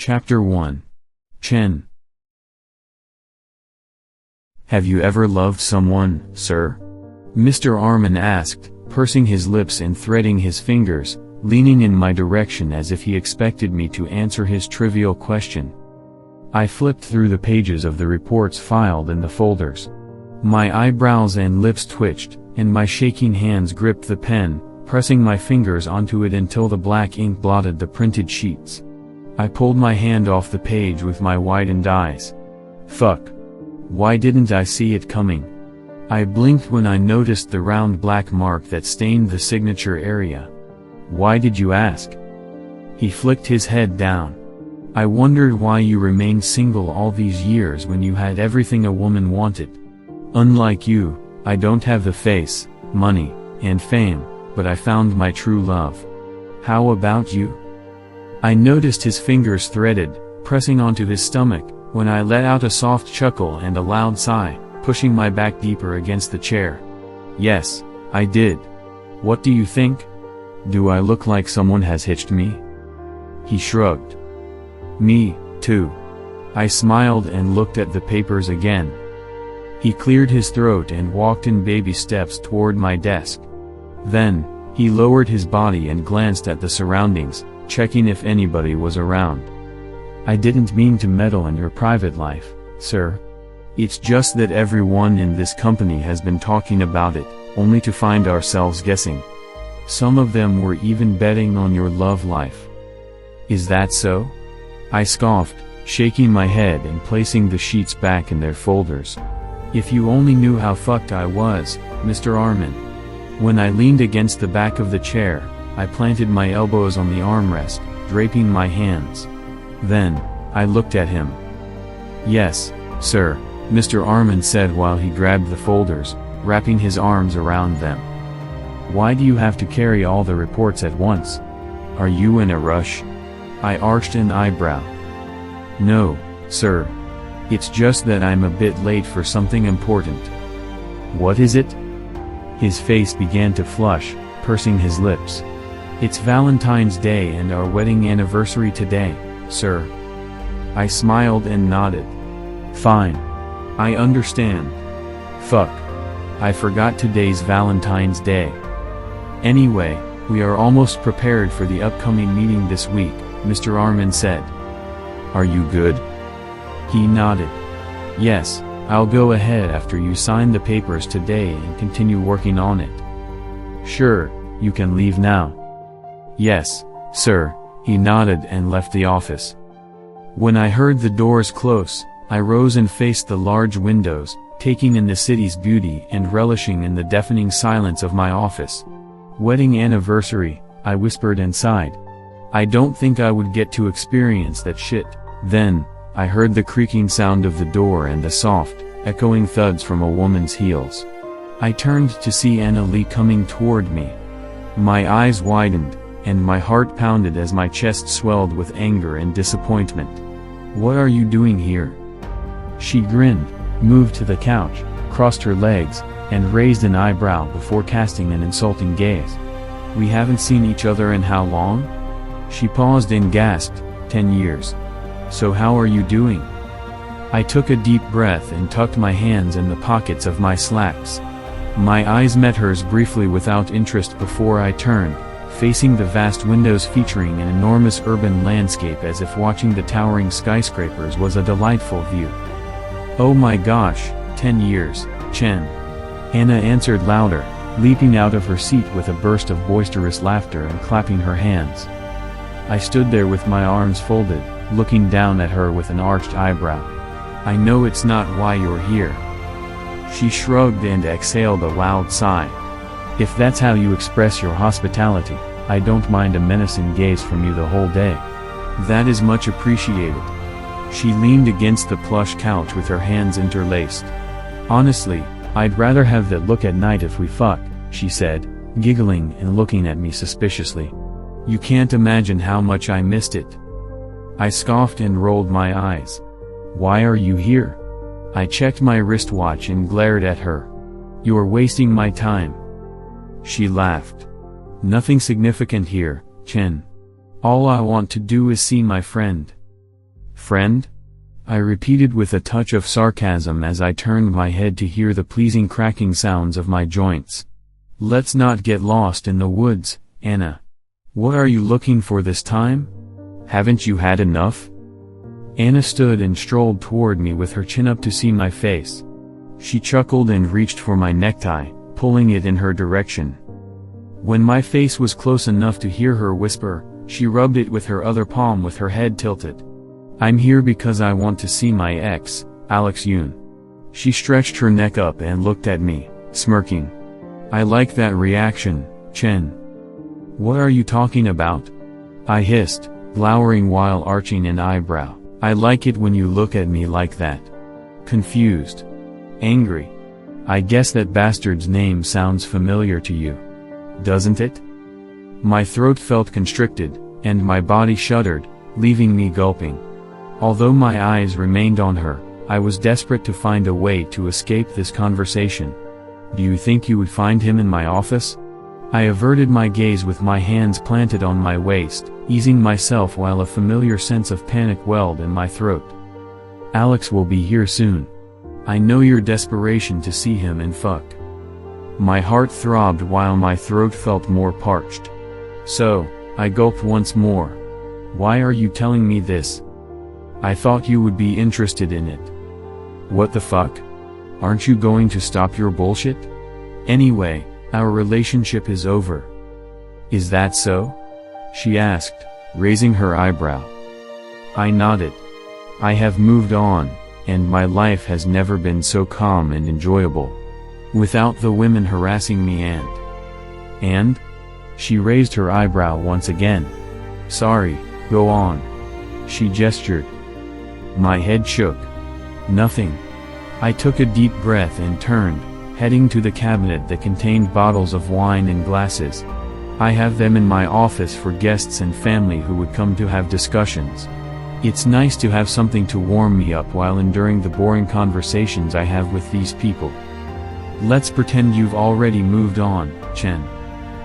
Chapter 1. Chen. Have you ever loved someone, sir? Mr. Armin asked, pursing his lips and threading his fingers, leaning in my direction as if he expected me to answer his trivial question. I flipped through the pages of the reports filed in the folders. My eyebrows and lips twitched, and my shaking hands gripped the pen, pressing my fingers onto it until the black ink blotted the printed sheets. I pulled my hand off the page with my widened eyes. Fuck. Why didn't I see it coming? I blinked when I noticed the round black mark that stained the signature area. Why did you ask? He flicked his head down. I wondered why you remained single all these years when you had everything a woman wanted. Unlike you, I don't have the face, money, and fame, but I found my true love. How about you? I noticed his fingers threaded, pressing onto his stomach, when I let out a soft chuckle and a loud sigh, pushing my back deeper against the chair. Yes, I did. What do you think? Do I look like someone has hitched me? He shrugged. Me, too. I smiled and looked at the papers again. He cleared his throat and walked in baby steps toward my desk. Then, he lowered his body and glanced at the surroundings, checking if anybody was around. I didn't mean to meddle in your private life, sir. It's just that everyone in this company has been talking about it, only to find ourselves guessing. Some of them were even betting on your love life. Is that so? I scoffed, shaking my head and placing the sheets back in their folders. If you only knew how fucked I was, Mr. Armin. When I leaned against the back of the chair, I planted my elbows on the armrest, draping my hands. Then, I looked at him. Yes, sir, Mr. Armin said while he grabbed the folders, wrapping his arms around them. Why do you have to carry all the reports at once? Are you in a rush? I arched an eyebrow. No, sir. It's just that I'm a bit late for something important. What is it? His face began to flush, pursing his lips. It's Valentine's Day and our wedding anniversary today, sir. I smiled and nodded. Fine. I understand. Fuck. I forgot today's Valentine's Day. Anyway, we are almost prepared for the upcoming meeting this week, Mr. Armin said. Are you good? He nodded. Yes, I'll go ahead after you sign the papers today and continue working on it. Sure, you can leave now. Yes, sir, he nodded and left the office. When I heard the doors close, I rose and faced the large windows, taking in the city's beauty and relishing in the deafening silence of my office. Wedding anniversary, I whispered and sighed. I don't think I would get to experience that shit. Then, I heard the creaking sound of the door and the soft, echoing thuds from a woman's heels. I turned to see Anna Lee coming toward me. My eyes widened, and my heart pounded as my chest swelled with anger and disappointment. What are you doing here? She grinned, moved to the couch, crossed her legs, and raised an eyebrow before casting an insulting gaze. We haven't seen each other in how long? She paused and gasped, 10 years. So how are you doing? I took a deep breath and tucked my hands in the pockets of my slacks. My eyes met hers briefly without interest before I turned, facing the vast windows featuring an enormous urban landscape as if watching the towering skyscrapers was a delightful view. Oh my gosh, 10 years, Chen. Anna answered louder, leaping out of her seat with a burst of boisterous laughter and clapping her hands. I stood there with my arms folded, looking down at her with an arched eyebrow. I know it's not why you're here. She shrugged and exhaled a loud sigh. If that's how you express your hospitality, I don't mind a menacing gaze from you the whole day. That is much appreciated. She leaned against the plush couch with her hands interlaced. Honestly, I'd rather have that look at night if we fuck, she said, giggling and looking at me suspiciously. You can't imagine how much I missed it. I scoffed and rolled my eyes. Why are you here? I checked my wristwatch and glared at her. You're wasting my time. She laughed. Nothing significant here, Chen. All I want to do is see my friend. Friend? I repeated with a touch of sarcasm as I turned my head to hear the pleasing cracking sounds of my joints. Let's not get lost in the woods, Anna. What are you looking for this time? Haven't you had enough? Anna stood and strolled toward me with her chin up to see my face. She chuckled and reached for my necktie, pulling it in her direction. When my face was close enough to hear her whisper, she rubbed it with her other palm with her head tilted. I'm here because I want to see my ex, Alex Yoon. She stretched her neck up and looked at me, smirking. I like that reaction, Chen. What are you talking about? I hissed, glowering while arching an eyebrow. I like it when you look at me like that. Confused. Angry. I guess that bastard's name sounds familiar to you. Doesn't it? My throat felt constricted, and my body shuddered, leaving me gulping. Although my eyes remained on her, I was desperate to find a way to escape this conversation. Do you think you would find him in my office? I averted my gaze with my hands planted on my waist, easing myself while a familiar sense of panic welled in my throat. Alex will be here soon. I know your desperation to see him and fuck. My heart throbbed while my throat felt more parched. So, I gulped once more. Why are you telling me this? I thought you would be interested in it. What the fuck? Aren't you going to stop your bullshit? Anyway, our relationship is over. Is that so? She asked, raising her eyebrow. I nodded. I have moved on, and my life has never been so calm and enjoyable. Without the women harassing me and? She raised her eyebrow once again. Sorry, go on. She gestured. My head shook. Nothing. I took a deep breath and turned, heading to the cabinet that contained bottles of wine and glasses. I have them in my office for guests and family who would come to have discussions. It's nice to have something to warm me up while enduring the boring conversations I have with these people. Let's pretend you've already moved on, Chen.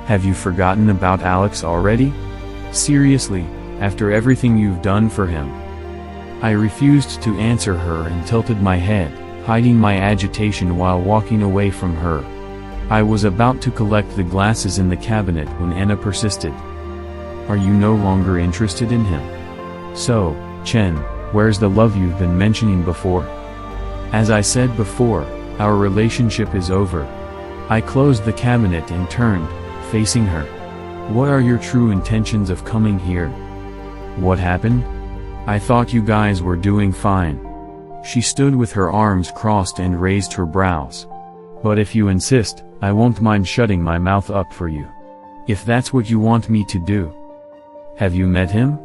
Have you forgotten about Alex already? Seriously, after everything you've done for him? I refused to answer her and tilted my head, hiding my agitation while walking away from her. I was about to collect the glasses in the cabinet when Anna persisted. Are you no longer interested in him? So, Chen, where's the love you've been mentioning before? As I said before, our relationship is over. I closed the cabinet and turned, facing her. What are your true intentions of coming here? What happened? I thought you guys were doing fine. She stood with her arms crossed and raised her brows. But if you insist, I won't mind shutting my mouth up for you. If that's what you want me to do. Have you met him?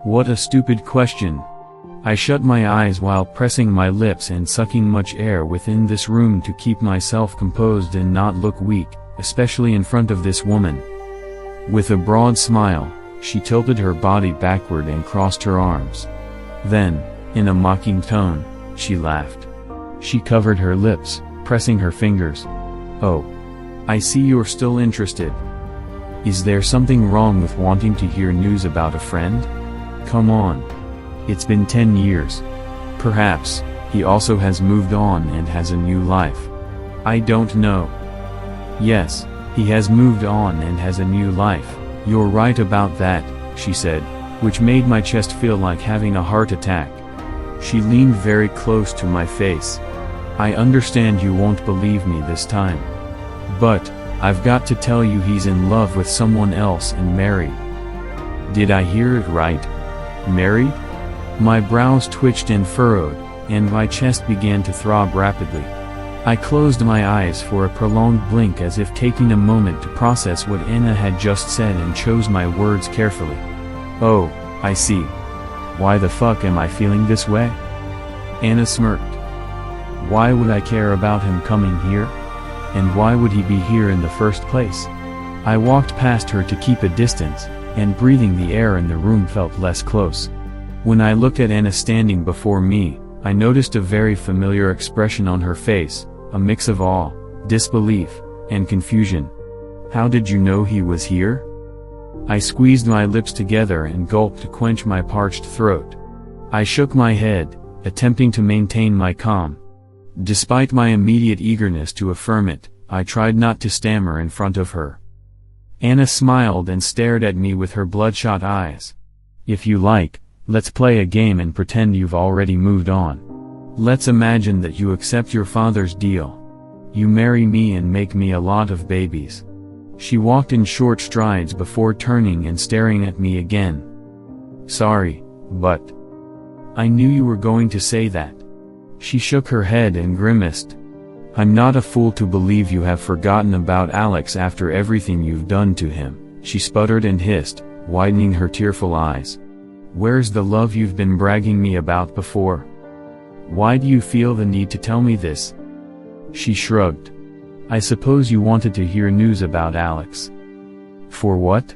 What a stupid question. I shut my eyes while pressing my lips and sucking much air within this room to keep myself composed and not look weak, especially in front of this woman. With a broad smile, she tilted her body backward and crossed her arms. Then, in a mocking tone, she laughed. She covered her lips, pressing her fingers. Oh. I see you're still interested. Is there something wrong with wanting to hear news about a friend? Come on. It's been 10 years. Perhaps, he also has moved on and has a new life. I don't know. Yes, he has moved on and has a new life. You're right about that, she said, which made my chest feel like having a heart attack. She leaned very close to my face. I understand you won't believe me this time. But, I've got to tell you he's in love with someone else and married. Did I hear it right? Married? My brows twitched and furrowed, and my chest began to throb rapidly. I closed my eyes for a prolonged blink as if taking a moment to process what Anna had just said and chose my words carefully. Oh, I see. Why the fuck am I feeling this way? Anna smirked. Why would I care about him coming here? And why would he be here in the first place? I walked past her to keep a distance, and breathing the air in the room felt less close. When I looked at Anna standing before me, I noticed a very familiar expression on her face, a mix of awe, disbelief, and confusion. How did you know he was here? I squeezed my lips together and gulped to quench my parched throat. I shook my head, attempting to maintain my calm. Despite my immediate eagerness to affirm it, I tried not to stammer in front of her. Anna smiled and stared at me with her bloodshot eyes. "If you like, let's play a game and pretend you've already moved on. Let's imagine that you accept your father's deal. You marry me and make me a lot of babies." She walked in short strides before turning and staring at me again. "Sorry, but I knew you were going to say that." She shook her head and grimaced. "I'm not a fool to believe you have forgotten about Alex after everything you've done to him," she sputtered and hissed, widening her tearful eyes. "Where's the love you've been bragging me about before? Why do you feel the need to tell me this?" She shrugged. "I suppose you wanted to hear news about Alex. For what?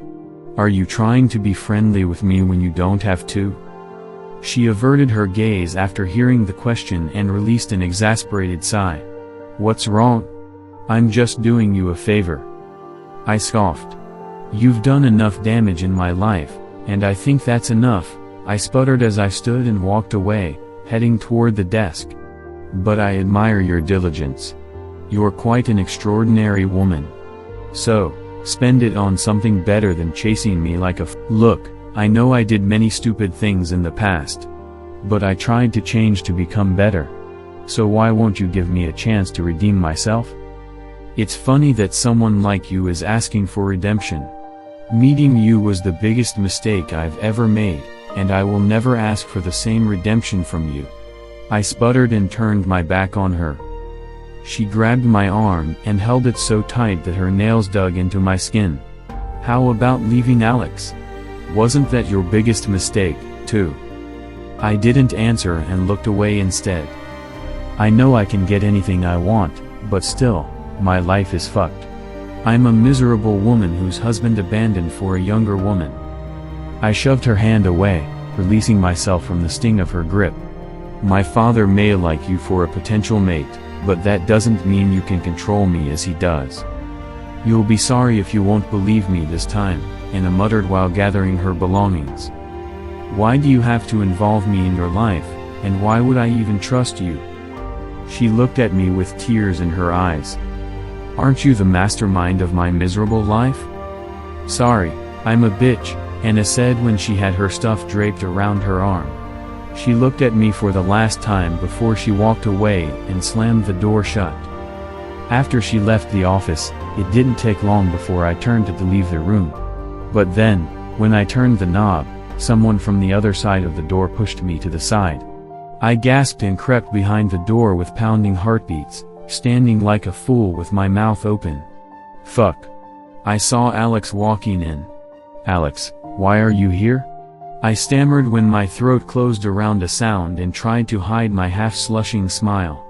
Are you trying to be friendly with me when you don't have to?" She averted her gaze after hearing the question and released an exasperated sigh. "What's wrong? I'm just doing you a favor." I scoffed. "You've done enough damage in my life, and I think that's enough," I sputtered as I stood and walked away, heading toward the desk. "But I admire your diligence. You're quite an extraordinary woman. So, spend it on something better than chasing me like a Look, I know I did many stupid things in the past. But I tried to change to become better. So why won't you give me a chance to redeem myself? It's funny that someone like you is asking for redemption. Meeting you was the biggest mistake I've ever made, and I will never ask for the same redemption from you." I sputtered and turned my back on her. She grabbed my arm and held it so tight that her nails dug into my skin. "How about leaving Alex? Wasn't that your biggest mistake, too?" I didn't answer and looked away instead. I know I can get anything I want, but still, my life is fucked. I'm a miserable woman whose husband abandoned for a younger woman. I shoved her hand away, releasing myself from the sting of her grip. "My father may like you for a potential mate, but that doesn't mean you can control me as he does. You'll be sorry if you won't believe me this time," Anna muttered while gathering her belongings. "Why do you have to involve me in your life, and why would I even trust you?" She looked at me with tears in her eyes. "Aren't you the mastermind of my miserable life?" "Sorry, I'm a bitch," Anna said when she had her stuff draped around her arm. She looked at me for the last time before she walked away and slammed the door shut. After she left the office, it didn't take long before I turned to leave the room. But then, when I turned the knob, someone from the other side of the door pushed me to the side. I gasped and crept behind the door with pounding heartbeats, standing like a fool with my mouth open. "Fuck." I saw Alex walking in. "Alex, why are you here?" I stammered when my throat closed around a sound and tried to hide my half-slushing smile.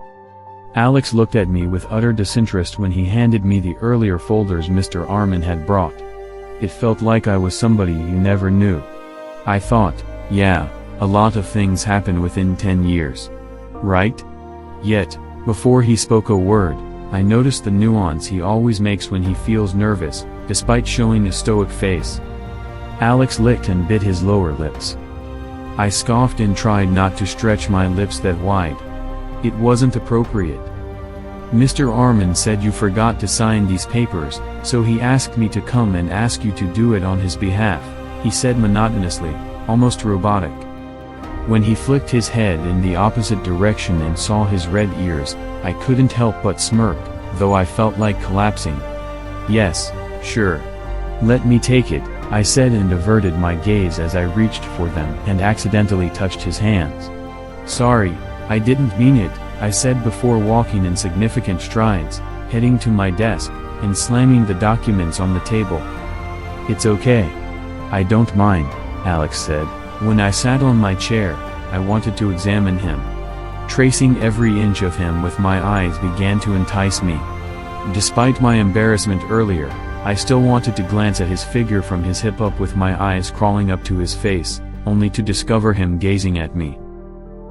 Alex looked at me with utter disinterest when he handed me the earlier folders Mr. Armin had brought. It felt like I was somebody you never knew. I thought, yeah, a lot of things happen within 10 years. Right? Yet, before he spoke a word, I noticed the nuance he always makes when he feels nervous, despite showing a stoic face. Alex licked and bit his lower lips. I scoffed and tried not to stretch my lips that wide. It wasn't appropriate. "Mr. Armin said you forgot to sign these papers, so he asked me to come and ask you to do it on his behalf," he said monotonously, almost robotic. When he flicked his head in the opposite direction and saw his red ears, I couldn't help but smirk, though I felt like collapsing. "Yes, sure. Let me take it," I said and averted my gaze as I reached for them and accidentally touched his hands. "Sorry, I didn't mean it," I said before walking in significant strides, heading to my desk, and slamming the documents on the table. "It's okay. I don't mind," Alex said. When I sat on my chair, I wanted to examine him. Tracing every inch of him with my eyes began to entice me. Despite my embarrassment earlier, I still wanted to glance at his figure from his hip up with my eyes crawling up to his face, only to discover him gazing at me.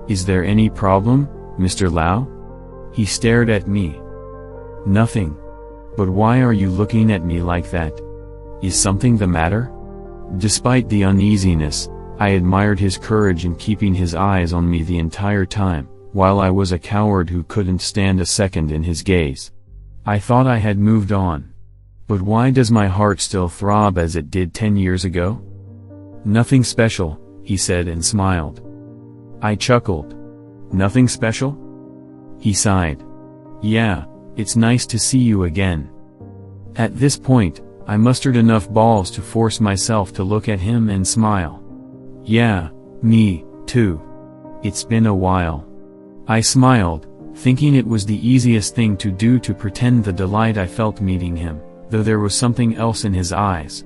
"Is there any problem, Mr. Lau?" He stared at me. "Nothing. But why are you looking at me like that? Is something the matter?" Despite the uneasiness, I admired his courage in keeping his eyes on me the entire time, while I was a coward who couldn't stand a second in his gaze. I thought I had moved on. But why does my heart still throb as it did 10 years ago? Nothing special, he said and smiled. I chuckled. Nothing special? He sighed. Yeah, it's nice to see you again. At this point, I mustered enough balls to force myself to look at him and smile. Yeah, me, too. It's been a while. I smiled, thinking it was the easiest thing to do to pretend the delight I felt meeting him, though there was something else in his eyes.